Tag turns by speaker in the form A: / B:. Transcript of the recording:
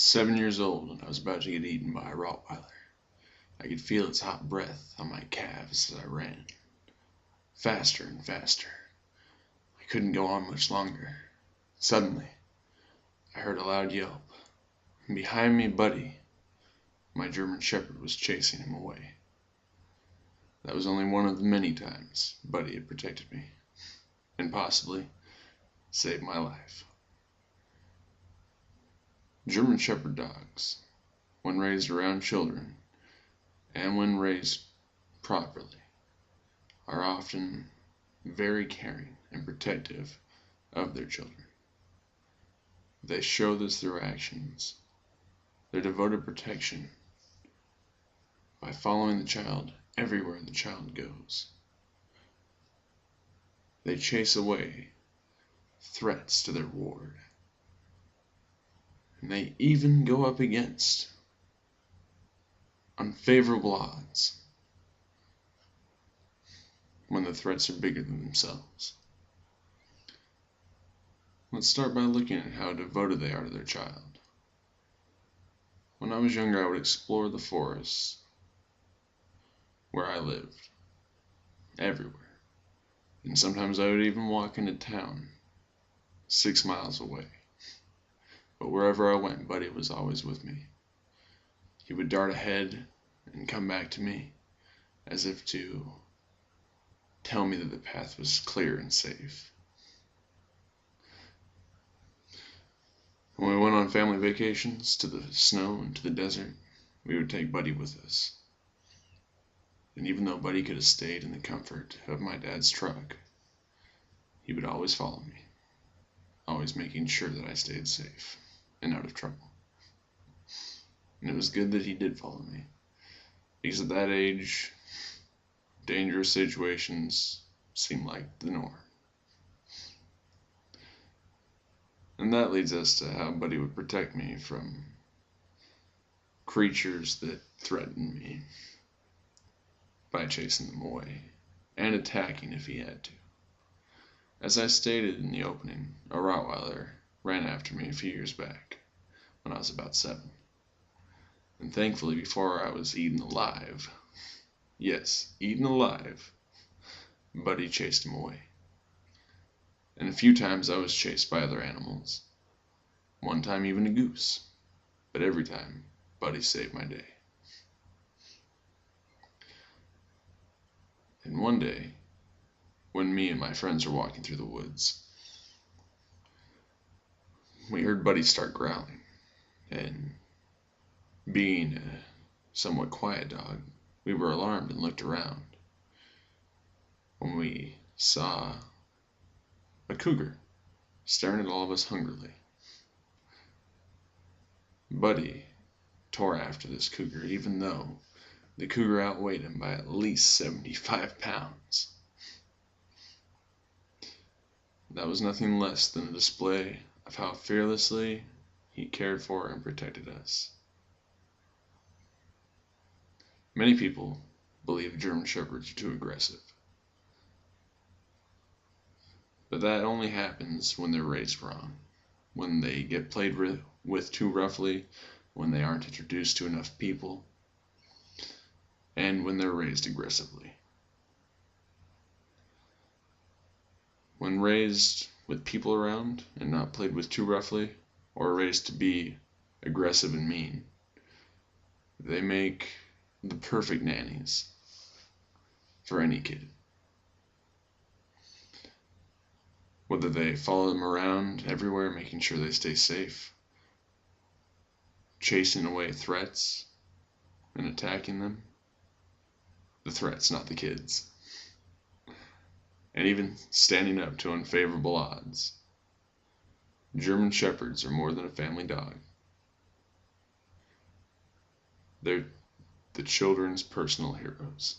A: 7 years old, and I was about to get eaten by a Rottweiler. I could feel its hot breath on my calves as I ran. Faster and faster. I couldn't go on much longer. Suddenly, I heard a loud yelp, and behind me, Buddy, my German Shepherd, was chasing him away. That was only one of the many times Buddy had protected me, and possibly saved my life. German Shepherd dogs, when raised around children, and when raised properly, are often very caring and protective of their children. They show this through actions, their devoted protection, by following the child everywhere the child goes. They chase away threats to their ward, and they even go up against unfavorable odds when the threats are bigger than themselves. Let's start by looking at how devoted they are to their child. When I was younger, I would explore the forests where I lived, everywhere. And sometimes I would even walk into town 6 miles away. But wherever I went, Buddy was always with me. He would dart ahead and come back to me, as if to tell me that the path was clear and safe. When we went on family vacations to the snow and to the desert, we would take Buddy with us. And even though Buddy could have stayed in the comfort of my dad's truck, he would always follow me, always making sure that I stayed safe and out of trouble. And it was good that he did follow me, because at that age, dangerous situations seemed like the norm. And that leads us to how Buddy would protect me from creatures that threatened me by chasing them away and attacking if he had to. As I stated in the opening, a Rottweiler ran after me a few years back when I was about 7. And thankfully, before I was eaten alive, yes, eaten alive, Buddy chased him away. And a few times I was chased by other animals. One time even a goose. But every time, Buddy saved my day. And one day, when me and my friends were walking through the woods, we heard Buddy start growling. And being a somewhat quiet dog, we were alarmed and looked around when we saw a cougar staring at all of us hungrily. Buddy tore after this cougar, even though the cougar outweighed him by at least 75 pounds. That was nothing less than a display of how fearlessly he cared for and protected us. Many people believe German Shepherds are too aggressive. But that only happens when they're raised wrong, when they get played with too roughly, when they aren't introduced to enough people, and when they're raised aggressively. When raised with people around and not played with too roughly, or raised to be aggressive and mean, they make the perfect nannies for any kid. Whether they follow them around everywhere, making sure they stay safe, chasing away threats and attacking them. The threats, not the kids. And even standing up to unfavorable odds. German Shepherds are more than a family dog. They're the children's personal heroes.